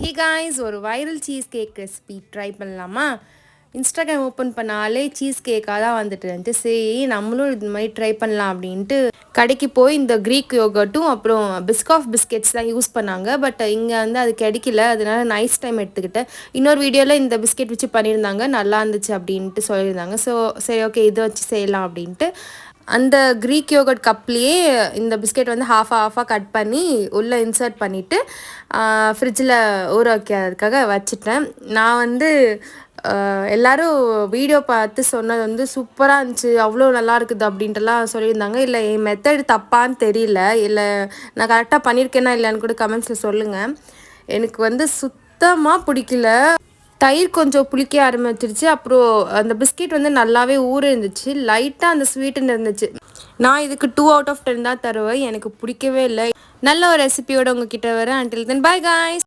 ஹே guys, ஒரு viral cheese cake recipe try பண்ணலாமா? Instagram open பண்ணாலே சீஸ் கேக்காக தான் வந்துட்டு இருந்துச்சு. சரி, நம்மளும் இது மாதிரி ட்ரை பண்ணலாம் அப்படின்ட்டு கடைக்கு போய் இந்த க்ரீக் யோகர்ட்டும் அப்புறம் பிஸ்காஃப் பிஸ்கெட்ஸ் தான் யூஸ் பண்ணாங்க. பட் இங்கே வந்து அது கிடைக்கல, அதனால நைஸ் டைம் எடுத்துக்கிட்டேன். இன்னொரு வீடியோவில் இந்த பிஸ்கெட் வச்சு பண்ணியிருந்தாங்க, நல்லா இருந்துச்சு அப்படின்ட்டு சொல்லியிருந்தாங்க. ஸோ சரி, ஓகே, இதை வச்சு செய்யலாம் அப்படின்ட்டு அந்த க்ரீக் யோகர்ட் கப்லேயே இந்த பிஸ்கெட் வந்து ஹாஃபாக கட் பண்ணி உள்ளே இன்சர்ட் பண்ணிவிட்டு ஃப்ரிட்ஜில் ஊற வைக்கிறதுக்காக வச்சுட்டேன். நான் வந்து எல்லோரும் வீடியோ பார்த்து சொன்னது வந்து சூப்பராக இருந்துச்சு, அவ்வளோ நல்லா இருக்குது அப்படின்ட்டுலாம் சொல்லியிருந்தாங்க. இல்லை என் மெத்தட் தப்பான்னு தெரியல, இல்லை நான் கரெக்டாக பண்ணியிருக்கேனா இல்லைன்னு கூட கமெண்ட்ஸில் சொல்லுங்கள். எனக்கு வந்து சுத்தமாக பிடிக்கல. தயிர் கொஞ்சம் புளிக்க ஆரம்பிச்சிருச்சு. அப்புறம் அந்த பிஸ்கெட் வந்து நல்லாவே ஊற இருந்துச்சு, லைட்டாக அந்த ஸ்வீட்டுன்னு இருந்துச்சு. நான் இதுக்கு 2 out of 10 தான் தருவேன். எனக்கு பிடிக்கவே இல்லை. நல்ல ஒரு ரெசிபியோட உங்ககிட்ட வரேன். Until then, by guys.